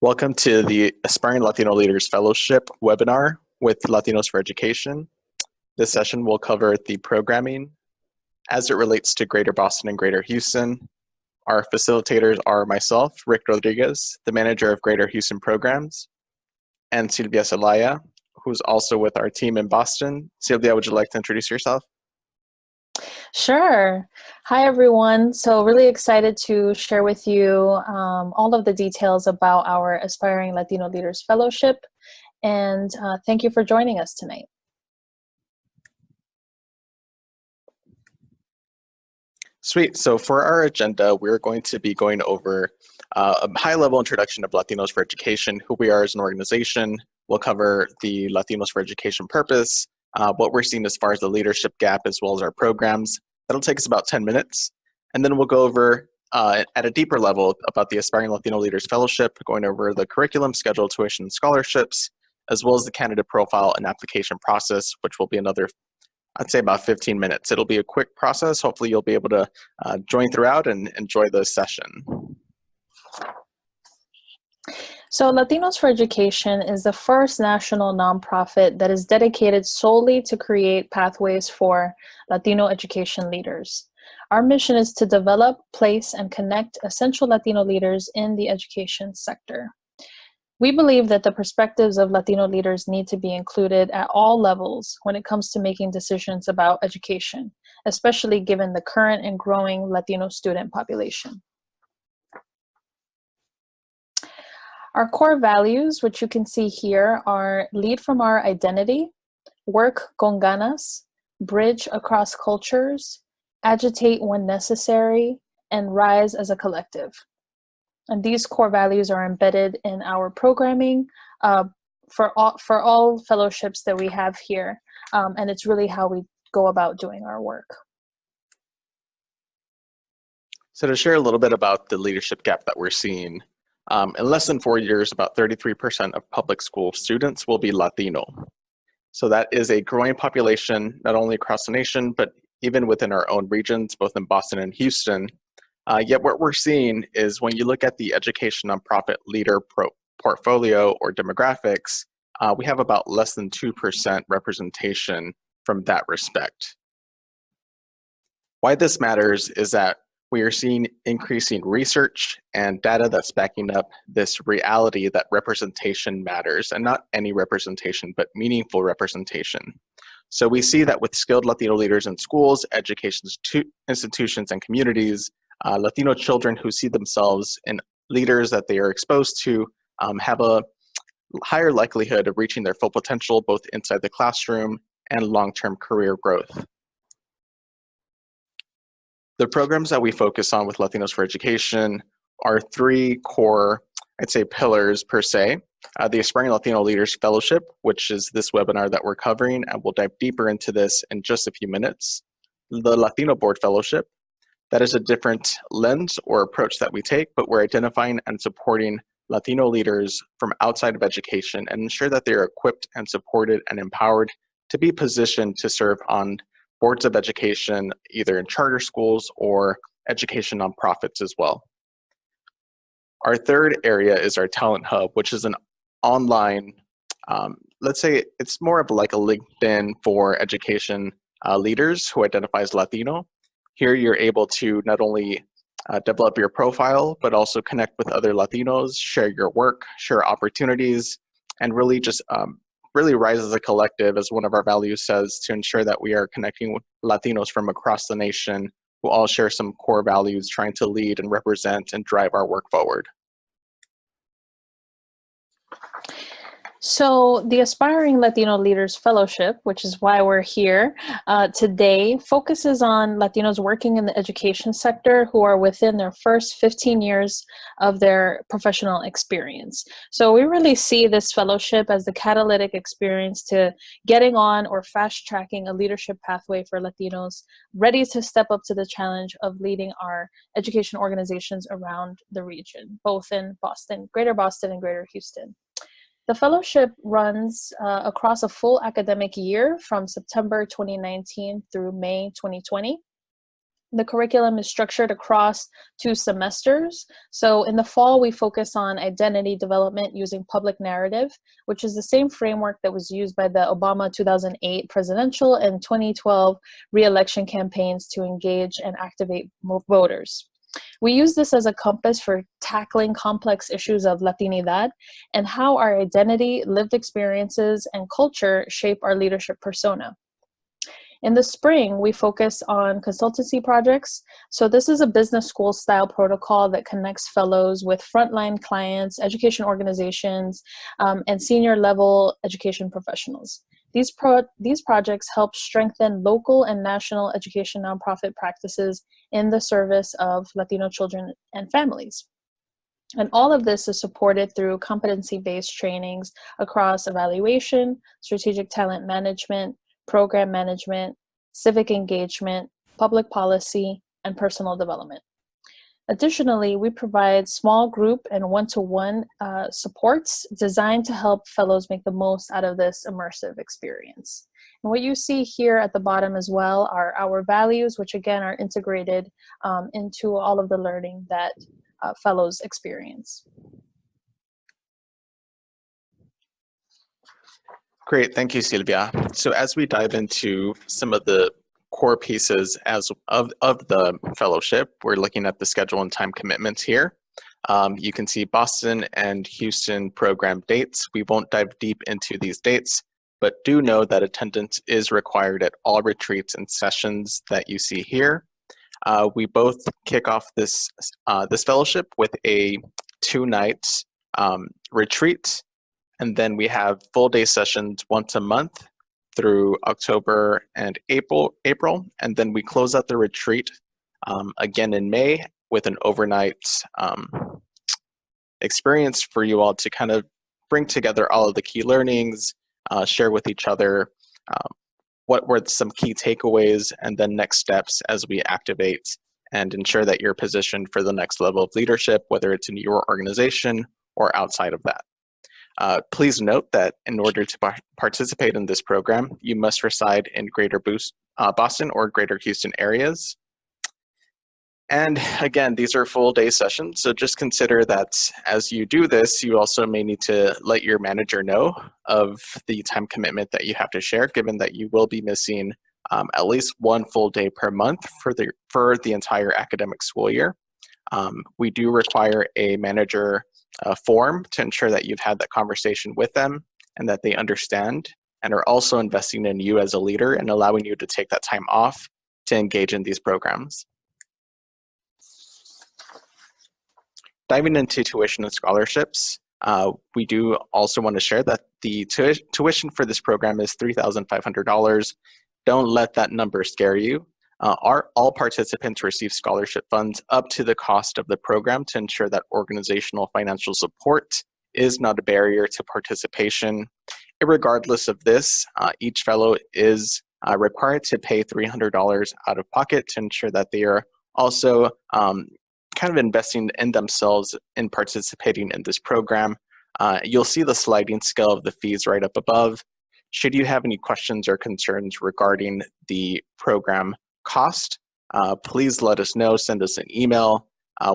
Welcome to the Aspiring Latino Leaders Fellowship webinar with Latinos for Education. This session will cover the programming as it relates to Greater Boston and Greater Houston. Our facilitators are myself, Rick Rodriguez, the manager of Greater Houston Programs, and Silvia Celaya, who's also with our team in Boston. Silvia, would you like to introduce yourself? Sure. Hi, everyone. So really excited to share with you all of the details about our Aspiring Latino Leaders Fellowship. And thank you for joining us tonight. Sweet. So for our agenda, we're going to be going over a high-level introduction of Latinos for Education, who we are as an organization. We'll cover the Latinos for Education purpose, what we're seeing as far as the leadership gap, as well as our programs. That'll take us about 10 minutes. And then we'll go over at a deeper level about the Aspiring Latino Leaders Fellowship, going over the curriculum, schedule, tuition, and scholarships, as well as the candidate profile and application process, which will be another, I'd say, about 15 minutes. It'll be a quick process. Hopefully you'll be able to join throughout and enjoy the session. So Latinos for Education is the first national nonprofit that is dedicated solely to create pathways for Latino education leaders. Our mission is to develop, place, and connect essential Latino leaders in the education sector. We believe that the perspectives of Latino leaders need to be included at all levels when it comes to making decisions about education, especially given the current and growing Latino student population. Our core values, which you can see here, are lead from our identity, work con ganas, bridge across cultures, agitate when necessary, and rise as a collective. And these core values are embedded in our programming for all fellowships that we have here. And it's really how we go about doing our work. So to share a little bit about the leadership gap that we're seeing, in less than 4 years, about 33% of public school students will be Latino. So that is a growing population, not only across the nation, but even within our own regions, both in Boston and Houston. Yet what we're seeing is when you look at the education nonprofit leader portfolio or demographics, we have about less than 2% representation from that respect. Why this matters is that we are seeing increasing research and data that's backing up this reality that representation matters, and not any representation, but meaningful representation. So we see that with skilled Latino leaders in schools, education institutions, and communities, Latino children who see themselves in leaders that they are exposed to have a higher likelihood of reaching their full potential, both inside the classroom and long-term career growth. The programs that we focus on with Latinos for Education are three core, I'd say, pillars per se. The Aspiring Latino Leaders Fellowship, which is this webinar that we're covering, and we'll dive deeper into this in just a few minutes. The Latino Board Fellowship, that is a different lens or approach that we take, but we're identifying and supporting Latino leaders from outside of education and ensure that they're equipped and supported and empowered to be positioned to serve on boards of education, either in charter schools or education nonprofits as well. Our third area is our Talent Hub, which is an online, let's say it's more of like a LinkedIn for education leaders who identify as Latino. Here you're able to not only develop your profile, but also connect with other Latinos, share your work, share opportunities, and really just really rise as a collective, as one of our values says, to ensure that we are connecting with Latinos from across the nation who all share some core values, trying to lead and represent and drive our work forward. So the Aspiring Latino Leaders Fellowship, which is why we're here today, focuses on Latinos working in the education sector who are within their first 15 years of their professional experience. So we really see this fellowship as the catalytic experience to getting on or fast tracking a leadership pathway for Latinos ready to step up to the challenge of leading our education organizations around the region, both in Boston, Greater Boston and Greater Houston. The fellowship runs across a full academic year from September 2019 through May 2020. The curriculum is structured across 2 semesters. So in the fall, we focus on identity development using public narrative, which is the same framework that was used by the Obama 2008 presidential and 2012 re-election campaigns to engage and activate voters. We use this as a compass for tackling complex issues of Latinidad and how our identity, lived experiences, and culture shape our leadership persona. In the spring, we focus on consultancy projects. So this is a business school style protocol that connects fellows with frontline clients, education organizations, and senior level education professionals. These projects help strengthen local and national education nonprofit practices in the service of Latino children and families. And all of this is supported through competency-based trainings across evaluation, strategic talent management, program management, civic engagement, public policy, and personal development. Additionally, we provide small group and one-to-one supports designed to help fellows make the most out of this immersive experience. And what you see here at the bottom as well are our values, which again are integrated into all of the learning that fellows experience. Great, thank you, Silvia. So as we dive into some of the core pieces of the fellowship, we're looking at the schedule and time commitments here. You can see Boston and Houston program dates. We won't dive deep into these dates, but do know that attendance is required at all retreats and sessions that you see here. We both kick off this fellowship with a 2-night retreat. And then we have full day sessions once a month through October and April, and then we close out the retreat again in May with an overnight experience for you all to kind of bring together all of the key learnings, share with each other what were some key takeaways, and then next steps as we activate and ensure that you're positioned for the next level of leadership, whether it's in your organization or outside of that. Please note that in order to participate in this program, you must reside in Greater Boston or Greater Houston areas. And again, these are full day sessions, so just consider that as you do this, you also may need to let your manager know of the time commitment that you have to share, given that you will be missing at least 1 full day per month for the entire academic school year. We do require a manager form to ensure that you've had that conversation with them and that they understand and are also investing in you as a leader and allowing you to take that time off to engage in these programs. Diving into tuition and scholarships, we do also want to share that the tuition for this program is $3,500. Don't let that number scare you. All participants receive scholarship funds up to the cost of the program to ensure that organizational financial support is not a barrier to participation. Irregardless of this, each fellow is required to pay $300 out of pocket to ensure that they are also kind of investing in themselves in participating in this program. You'll see the sliding scale of the fees right up above. Should you have any questions or concerns regarding the program cost, please let us know, send us an email.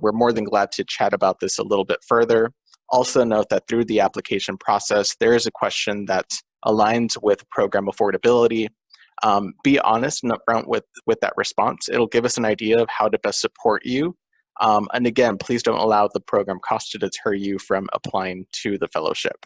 We're more than glad to chat about this a little bit further. Also note that through the application process, there is a question that aligns with program affordability. Be honest and upfront with that response. It'll give us an idea of how to best support you. And again, please don't allow the program cost to deter you from applying to the fellowship.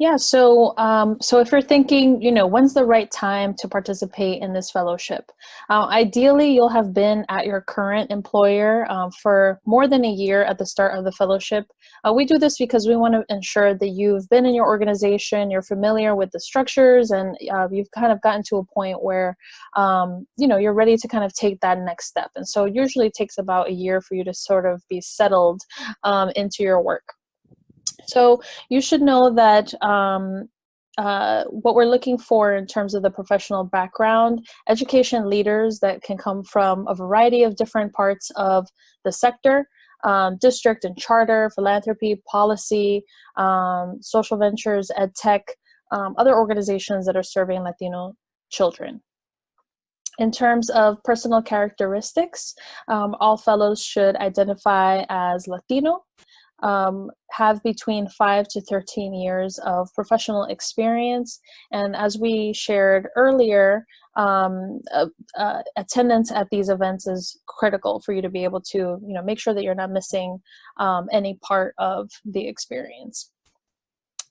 Yeah, so if you're thinking, when's the right time to participate in this fellowship? Ideally, you'll have been at your current employer for more than a year at the start of the fellowship. We do this because we want to ensure that you've been in your organization, you're familiar with the structures, and you've kind of gotten to a point where, you're ready to kind of take that next step. And so it usually takes about a year for you to sort of be settled into your work. So you should know that what we're looking for in terms of the professional background, education leaders that can come from a variety of different parts of the sector, district and charter, philanthropy, policy, social ventures, ed tech, other organizations that are serving Latino children. In terms of personal characteristics, all fellows should identify as Latino, have between 5 to 13 years of professional experience, and as we shared earlier, attendance at these events is critical for you to be able to, make sure that you're not missing any part of the experience.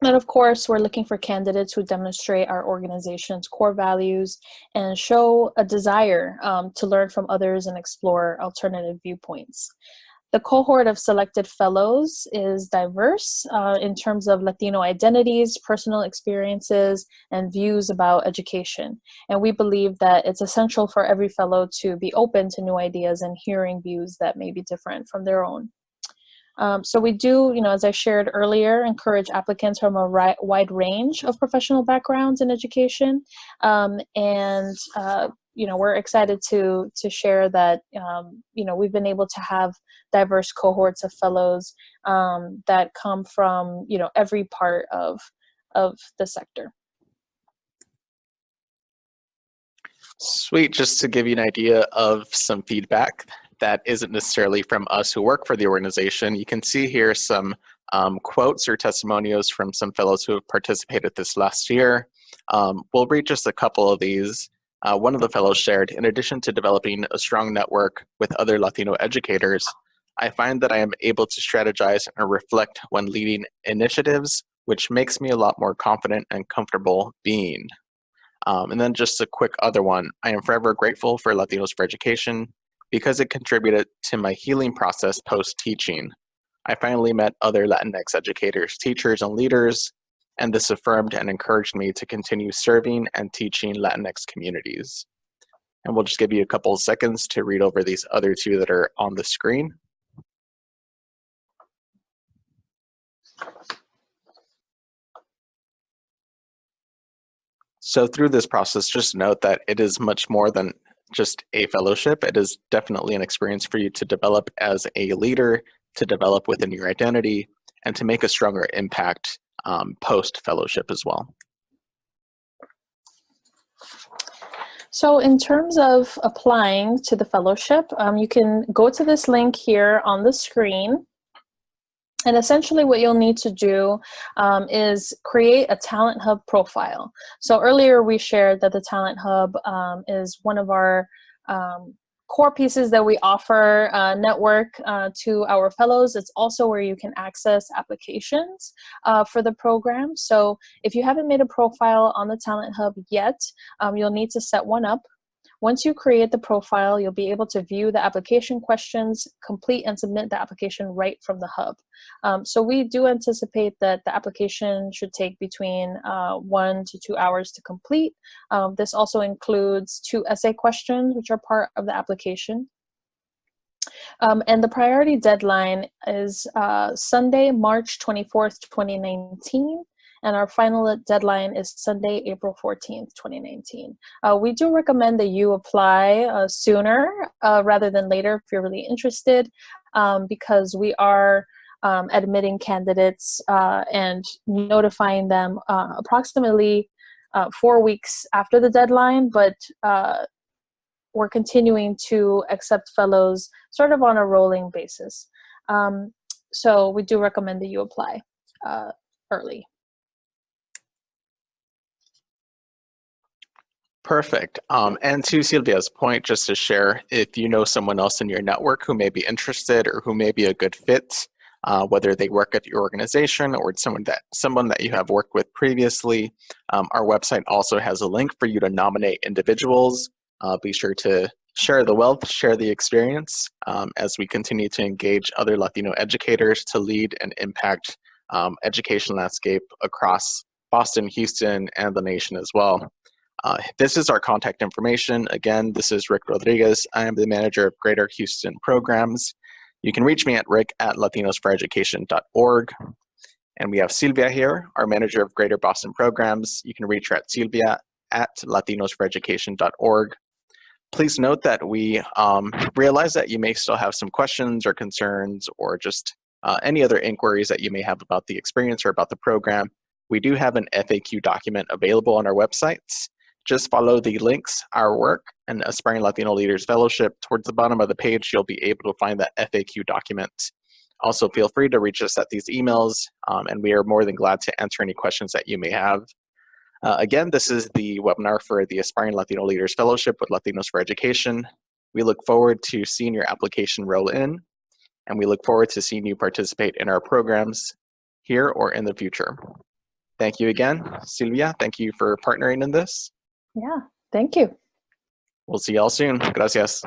And of course, we're looking for candidates who demonstrate our organization's core values and show a desire to learn from others and explore alternative viewpoints. The cohort of selected fellows is diverse in terms of Latino identities, personal experiences, and views about education. And we believe that it's essential for every fellow to be open to new ideas and hearing views that may be different from their own. So we do, as I shared earlier, encourage applicants from a wide range of professional backgrounds in education. We're excited to share that, we've been able to have diverse cohorts of fellows that come from, every part of the sector. Sweet. Just to give you an idea of some feedback that isn't necessarily from us who work for the organization, you can see here some quotes or testimonials from some fellows who have participated this last year. We'll read just a couple of these. One of the fellows shared, in addition to developing a strong network with other Latino educators, I find that I am able to strategize and reflect when leading initiatives, which makes me a lot more confident and comfortable being. And then just a quick other one. I am forever grateful for Latinos for Education because it contributed to my healing process post-teaching. I finally met other Latinx educators, teachers, and leaders, and this affirmed and encouraged me to continue serving and teaching Latinx communities. And we'll just give you a couple of seconds to read over these other two that are on the screen. So through this process, just note that it is much more than just a fellowship. It is definitely an experience for you to develop as a leader, to develop within your identity, and to make a stronger impact post-fellowship as well. So in terms of applying to the fellowship, you can go to this link here on the screen. And essentially what you'll need to do is create a Talent Hub profile. So earlier we shared that the Talent Hub is one of our core pieces that we offer network to our fellows. It's also where you can access applications for the program. So if you haven't made a profile on the Talent Hub yet, you'll need to set one up. Once you create the profile, you'll be able to view the application questions, complete and submit the application right from the hub. So we do anticipate that the application should take between 1 to 2 hours to complete. This also includes 2 essay questions, which are part of the application. And the priority deadline is Sunday, March 24th, 2019. And our final deadline is Sunday, April 14th, 2019. We do recommend that you apply sooner rather than later if you're really interested, because we are admitting candidates and notifying them approximately 4 weeks after the deadline, but we're continuing to accept fellows sort of on a rolling basis. So we do recommend that you apply early. Perfect. And to Silvia's point, just to share, if you know someone else in your network who may be interested or who may be a good fit, whether they work at your organization or it's someone that you have worked with previously, our website also has a link for you to nominate individuals. Be sure to share the wealth, share the experience as we continue to engage other Latino educators to lead and impact education landscape across Boston, Houston, and the nation as well. This is our contact information. Again, this is Rick Rodriguez. I am the manager of Greater Houston Programs. You can reach me at rick@latinosforeducation.org. And we have Silvia here, our manager of Greater Boston Programs. You can reach her at silvia@latinosforeducation.org. Please note that we realize that you may still have some questions or concerns or just any other inquiries that you may have about the experience or about the program. We do have an FAQ document available on our websites. just follow the links, our work, and Aspiring Latino Leaders Fellowship. Towards the bottom of the page, you'll be able to find that FAQ document. Also, feel free to reach us at these emails, and we are more than glad to answer any questions that you may have. Again, this is the webinar for the Aspiring Latino Leaders Fellowship with Latinos for Education. We look forward to seeing your application roll in, and we look forward to seeing you participate in our programs here or in the future. Thank you again. Silvia, thank you for partnering in this. Yeah, thank you. We'll see y'all soon. Gracias.